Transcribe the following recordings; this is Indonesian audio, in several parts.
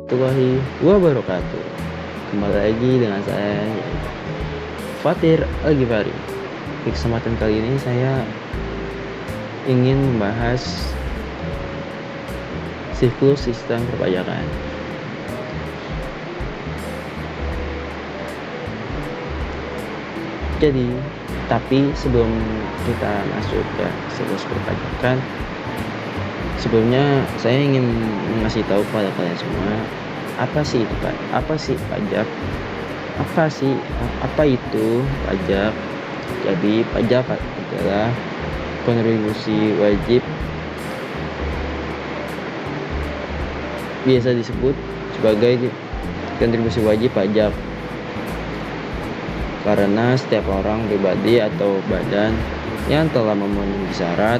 warahmatullahi wabarakatuh. Kembali lagi dengan saya Fatir Al-Ghifari. Di kesempatan kali ini saya ingin membahas siklus sistem perpajakan. Tapi sebelum kita masuk ke siklus perpajakan, sebelumnya saya ingin mengasih tahu kepada kalian semua, apa sih pajak? Apa itu pajak? Jadi pajak adalah kontribusi wajib, biasa disebut sebagai kontribusi wajib pajak, karena setiap orang pribadi atau badan yang telah memenuhi syarat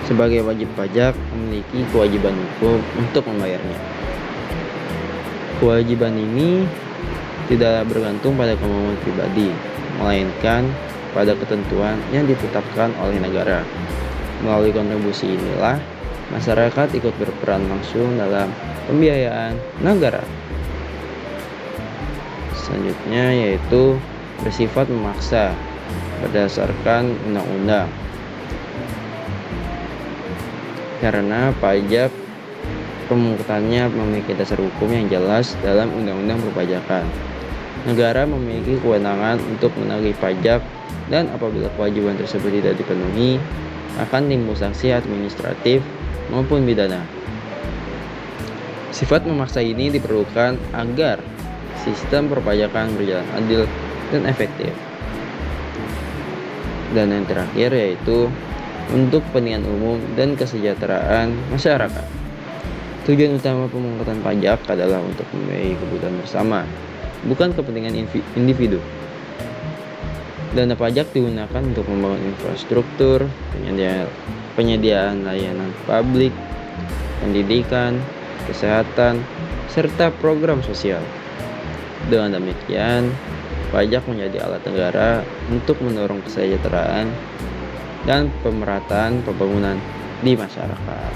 sebagai wajib pajak memiliki kewajiban hukum untuk membayarnya. Kewajiban ini tidak bergantung pada kemauan pribadi, melainkan pada ketentuan yang ditetapkan oleh negara. Melalui kontribusi inilah masyarakat ikut berperan langsung dalam pembiayaan negara. Selanjutnya yaitu bersifat memaksa berdasarkan undang-undang. Karena pajak pemungutannya memiliki dasar hukum yang jelas dalam undang-undang perpajakan. Negara memiliki kewenangan untuk menagih pajak, dan apabila kewajiban tersebut tidak dipenuhi, akan timbul sanksi administratif maupun pidana. Sifat memaksa ini diperlukan agar sistem perpajakan berjalan adil dan efektif. Dan yang terakhir yaitu untuk kepentingan umum dan kesejahteraan masyarakat. Tujuan utama pemungutan pajak adalah untuk membiayai kebutuhan bersama, bukan kepentingan individu. Dana pajak digunakan untuk membangun infrastruktur, penyediaan layanan publik, pendidikan, kesehatan, serta program sosial. Dengan demikian, pajak menjadi alat negara untuk mendorong kesejahteraan dan pemerataan pembangunan di masyarakat.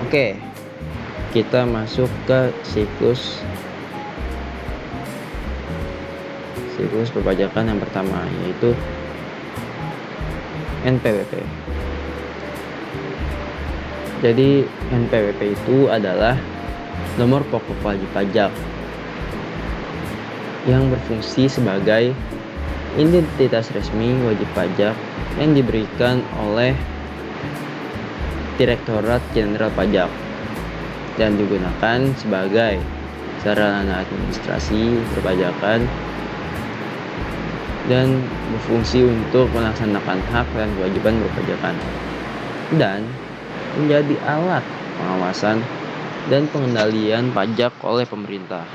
Oke, kita masuk ke siklus perpajakan yang pertama, yaitu NPWP. Jadi NPWP itu adalah nomor pokok wajib pajak yang berfungsi sebagai identitas resmi wajib pajak yang diberikan oleh Direktorat Jenderal Pajak dan digunakan sebagai sarana administrasi perpajakan dan berfungsi untuk melaksanakan hak dan kewajiban perpajakan, dan menjadi alat pengawasan dan pengendalian pajak oleh pemerintah.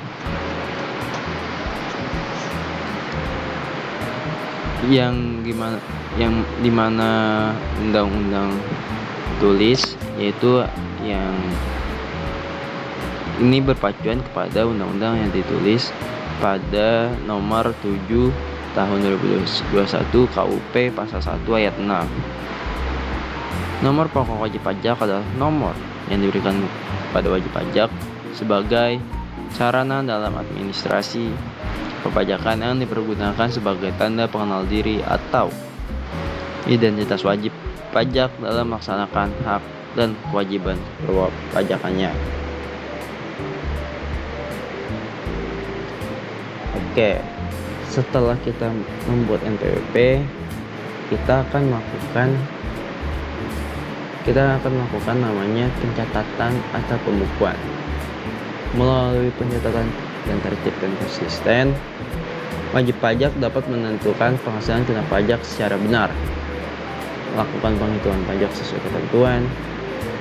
Yang dimana undang-undang tulis, yaitu yang ini berpacuan kepada undang-undang yang ditulis pada nomor 7 tahun 2021 KUP pasal 1 ayat 6. Nomor pokok wajib pajak adalah nomor yang diberikan pada wajib pajak sebagai sarana dalam administrasi perpajakan yang dipergunakan sebagai tanda pengenal diri atau identitas wajib pajak dalam melaksanakan hak dan kewajiban perpajakannya. Oke, setelah kita membuat NPWP, kita akan melakukan namanya pencatatan atau pembukuan. Melalui pencatatan dan tertib dan konsisten, wajib pajak dapat menentukan penghasilan kena pajak secara benar, melakukan penghitungan pajak sesuai ketentuan,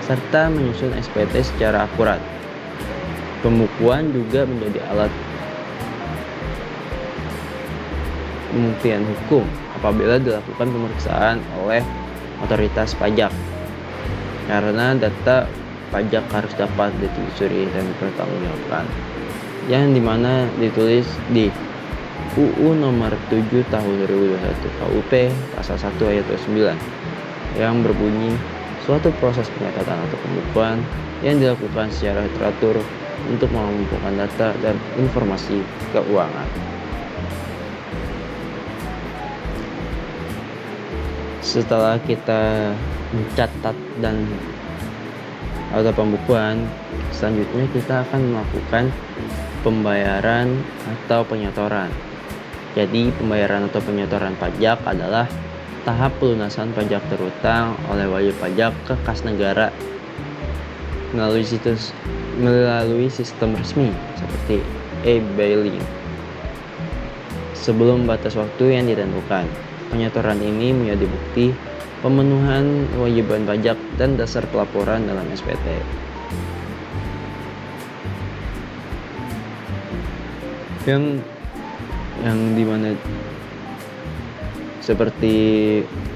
serta menyusun SPT secara akurat. Pembukuan juga menjadi alat pembuktian hukum apabila dilakukan pemeriksaan oleh otoritas pajak, karena data pajak harus dapat ditelusuri dan dipertanggungjawabkan, yang dimana ditulis di UU nomor 7 tahun 2021 KUP pasal 1 ayat 29. yang berbunyi suatu proses pencatatan atau pembukuan yang dilakukan secara teratur untuk mengumpulkan data dan informasi keuangan. Setelah kita mencatat dan atau pembukuan, selanjutnya kita akan melakukan pembayaran atau penyetoran. Jadi pembayaran atau penyetoran pajak adalah tahap pelunasan pajak terutang oleh wajib pajak ke kas negara melalui sistem resmi seperti e-filing sebelum batas waktu yang ditentukan. Penyetoran ini menjadi bukti pemenuhan kewajiban pajak dan dasar pelaporan dalam SPT. Yang dimana seperti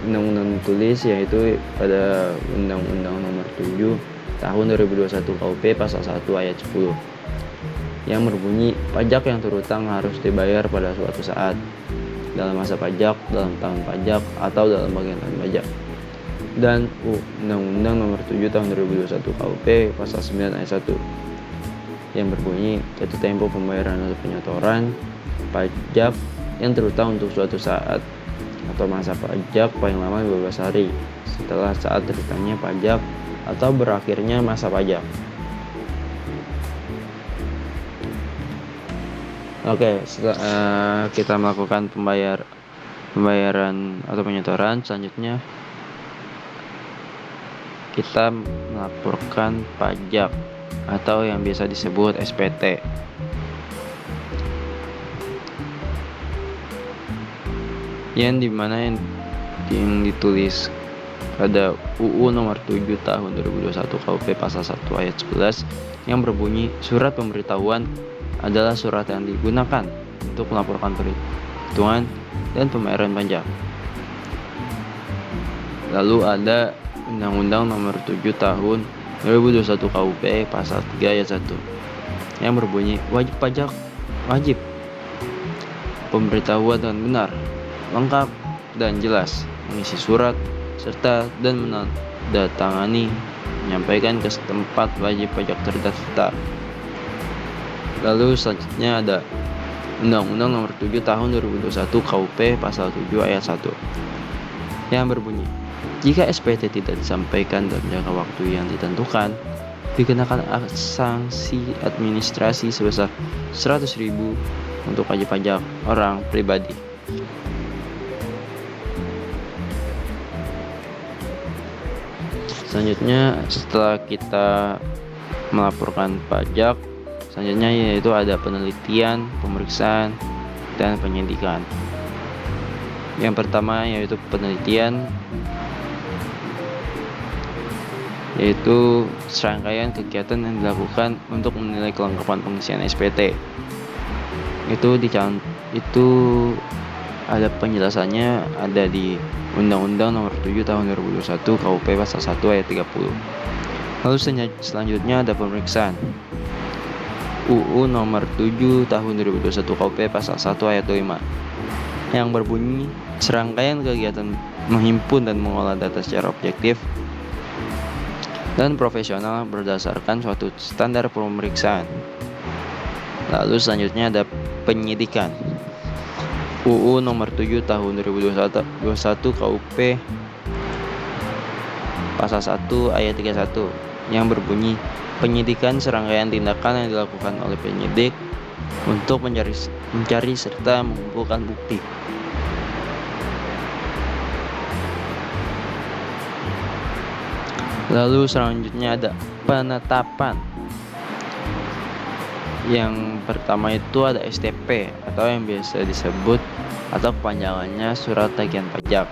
undang-undang tulis, yaitu pada Undang-Undang Nomor 7 Tahun 2021 KUP Pasal 1 Ayat 10 yang berbunyi pajak yang terutang harus dibayar pada suatu saat, dalam masa pajak, dalam tahun pajak, atau dalam bagian tahun pajak. Dan Undang-Undang Nomor 7 Tahun 2021 KUP Pasal 9 Ayat 1 yang berbunyi jatuh tempo pembayaran atau penyetoran pajak yang terutang untuk suatu saat atau masa pajak paling lama 12 hari setelah saat teritangnya pajak atau berakhirnya masa pajak. Oke, setelah kita melakukan pembayaran atau penyetoran, selanjutnya kita melaporkan pajak atau yang biasa disebut SPT. Yang dimana yang ditulis pada UU Nomor 7 Tahun 2021 KUP Pasal 1 Ayat 11 yang berbunyi surat pemberitahuan adalah surat yang digunakan untuk melaporkan perhitungan dan pembayaran pajak. Lalu ada Undang-Undang Nomor 7 Tahun 2021 KUP Pasal 3 Ayat 1 yang berbunyi wajib pemberitahuan dengan benar, lengkap dan jelas, mengisi surat serta dan menandatangani, menyampaikan ke tempat wajib pajak terdaftar. Lalu selanjutnya ada Undang-Undang Nomor 7 Tahun 2021 KUP Pasal 7 Ayat 1 yang berbunyi jika SPT tidak disampaikan dalam jangka waktu yang ditentukan, dikenakan sanksi administrasi sebesar 100.000 untuk wajib pajak orang pribadi. Selanjutnya, setelah kita melaporkan pajak, selanjutnya yaitu ada penelitian, pemeriksaan, dan penyidikan. Yang pertama yaitu penelitian, yaitu serangkaian kegiatan yang dilakukan untuk menilai kelengkapan pengisian SPT. Itu ada penjelasannya, ada di Undang-Undang Nomor 7 Tahun 2021 KUP Pasal 1 Ayat 30. Lalu selanjutnya ada pemeriksaan. UU Nomor 7 Tahun 2021 KUP Pasal 1 Ayat 5 yang berbunyi serangkaian kegiatan menghimpun dan mengolah data secara objektif dan profesional berdasarkan suatu standar pemeriksaan. Lalu selanjutnya ada penyidikan. UU Nomor 7 Tahun 2021 KUP Pasal 1 Ayat 31 yang berbunyi penyidikan serangkaian tindakan yang dilakukan oleh penyidik untuk mencari serta mengumpulkan bukti. Lalu selanjutnya ada penetapan. Yang pertama itu ada STP atau yang biasa disebut atau kepanjangannya surat tagihan pajak.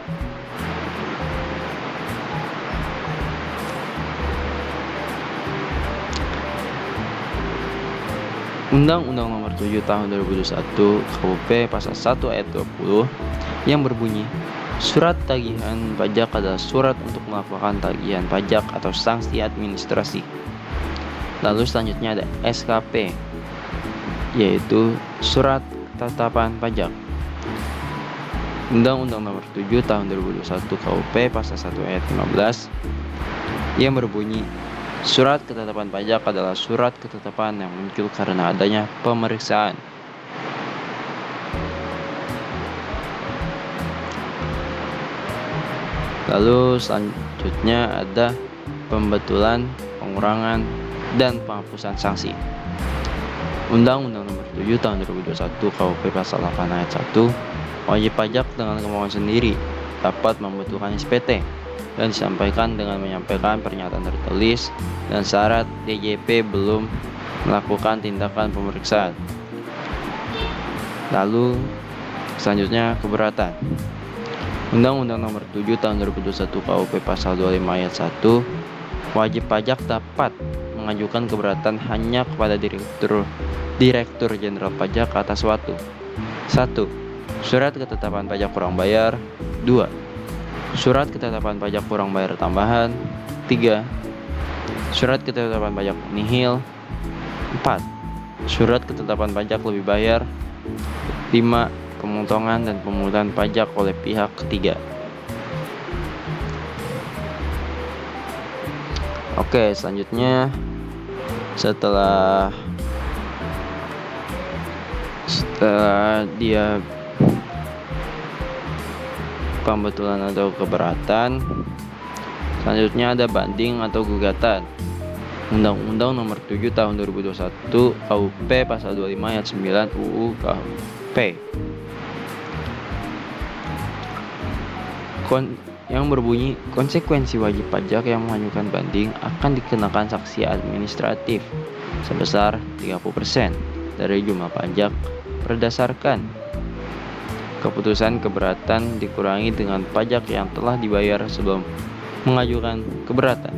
Undang-Undang Nomor 7 Tahun 2021 KUP Pasal 1 Ayat 20 yang berbunyi surat tagihan pajak adalah surat untuk melaporkan tagihan pajak atau sanksi administrasi. Lalu selanjutnya ada SKP, yaitu surat ketetapan pajak. Undang-Undang Nomor 7 Tahun 2021 KUP Pasal 1 Ayat 15 yang berbunyi, surat ketetapan pajak adalah surat ketetapan yang muncul karena adanya pemeriksaan. Lalu selanjutnya ada pembetulan, pengurangan, dan penghapusan sanksi. Undang-Undang Nomor 7 Tahun 2021 KUP Pasal 8 Ayat 1, wajib pajak dengan kemauan sendiri dapat membetulkan SPT dan disampaikan dengan menyampaikan pernyataan tertulis dan syarat DJP belum melakukan tindakan pemeriksaan. Lalu selanjutnya keberatan. Undang-Undang Nomor 7 Tahun 2021 KUP Pasal 25 Ayat 1, wajib pajak dapat mengajukan keberatan hanya kepada Direktur Jenderal Pajak atas suatu 1. Surat ketetapan pajak kurang bayar. 2. Surat ketetapan pajak kurang bayar tambahan. 3. Surat ketetapan pajak nihil. 4. Surat ketetapan pajak lebih bayar. 5. Pemotongan dan pemungutan pajak oleh pihak ketiga. Oke, selanjutnya setelah dia pembetulan atau keberatan, selanjutnya ada banding atau gugatan. Undang-Undang Nomor 7 Tahun 2021 KUP Pasal 25 Ayat 9 UU KUP yang berbunyi, konsekuensi wajib pajak yang mengajukan banding akan dikenakan sanksi administratif sebesar 30% dari jumlah pajak berdasarkan keputusan keberatan dikurangi dengan pajak yang telah dibayar sebelum mengajukan keberatan.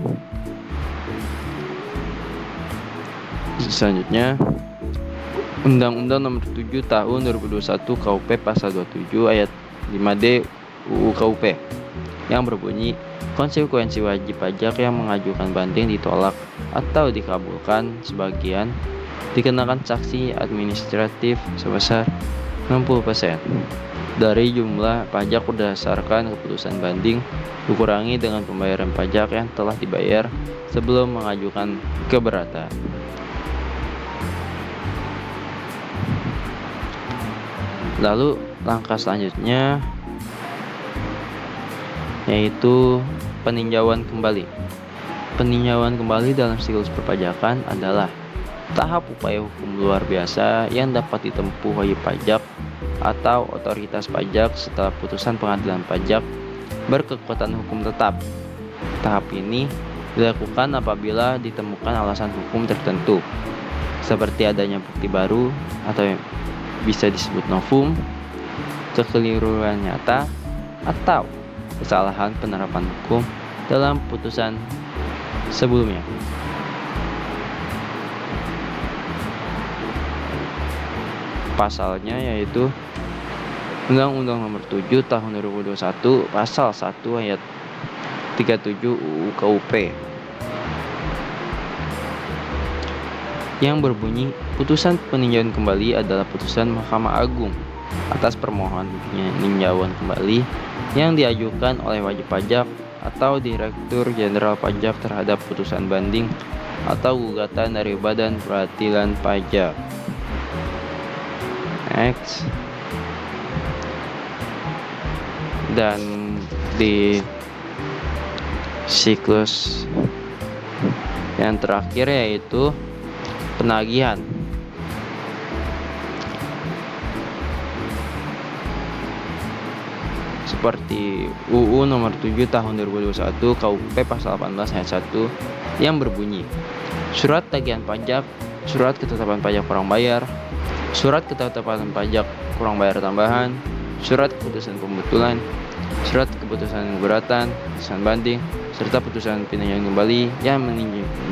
Selanjutnya, Undang-Undang Nomor 7 Tahun 2021 KUP Pasal 27 Ayat 5D UU KUP yang berbunyi, konsekuensi wajib pajak yang mengajukan banding ditolak atau dikabulkan sebagian dikenakan sanksi administratif sebesar 60% dari jumlah pajak berdasarkan keputusan banding dikurangi dengan pembayaran pajak yang telah dibayar sebelum mengajukan keberatan. Lalu langkah selanjutnya yaitu peninjauan kembali. Peninjauan kembali dalam siklus perpajakan adalah tahap upaya hukum luar biasa yang dapat ditempuh wajib pajak atau otoritas pajak setelah putusan pengadilan pajak berkekuatan hukum tetap. Tahap ini dilakukan apabila ditemukan alasan hukum tertentu, seperti adanya bukti baru atau yang bisa disebut novum, kekeliruan nyata, atau kesalahan penerapan hukum dalam putusan sebelumnya. Pasalnya yaitu Undang-Undang Nomor 7 Tahun 2021 Pasal 1 Ayat 37 UU KUP yang berbunyi, putusan peninjauan kembali adalah putusan Mahkamah Agung atas permohonan peninjauan kembali yang diajukan oleh wajib pajak atau Direktur Jenderal Pajak terhadap putusan banding atau gugatan dari Badan Peradilan Pajak. Next. Dan di siklus yang terakhir yaitu penagihan. Seperti UU Nomor 7 Tahun 2021 KUP Pasal 18 Ayat 1 yang berbunyi, surat tagihan pajak, surat ketetapan pajak kurang bayar, surat ketetapan pajak kurang bayar tambahan, surat keputusan pembetulan, surat keputusan keberatan, putusan banding, serta putusan peninjauan kembali yang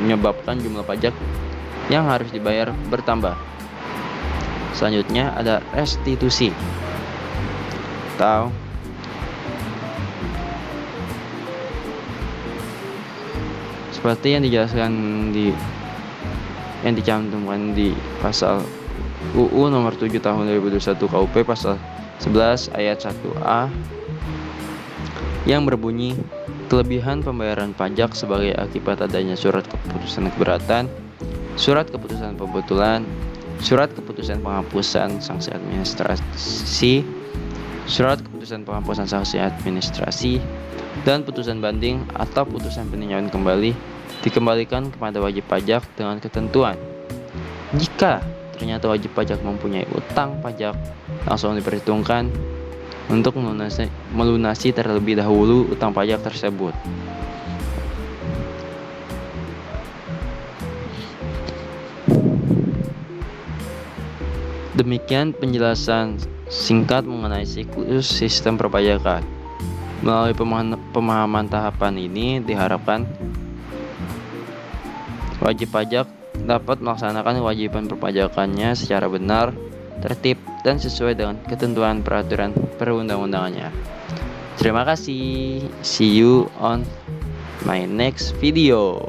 menyebabkan jumlah pajak yang harus dibayar bertambah. Selanjutnya ada restitusi atau seperti yang dijelaskan yang dicantumkan di pasal UU Nomor 7 Tahun 2021 KUP Pasal 11 ayat 1A yang berbunyi, kelebihan pembayaran pajak sebagai akibat adanya surat keputusan keberatan, surat keputusan pembetulan, surat keputusan penghapusan sanksi administrasi, surat keputusan penghapusan sanksi administrasi, dan putusan banding atau putusan peninjauan kembali dikembalikan kepada wajib pajak dengan ketentuan. Jika ternyata wajib pajak mempunyai utang pajak, langsung diperhitungkan untuk melunasi terlebih dahulu utang pajak tersebut. Demikian penjelasan singkat mengenai siklus sistem perpajakan. Melalui pemahaman tahapan ini diharapkan wajib pajak dapat melaksanakan kewajiban perpajakannya secara benar, tertib, dan sesuai dengan ketentuan peraturan perundang-undangannya. Terima kasih. See you on my next video.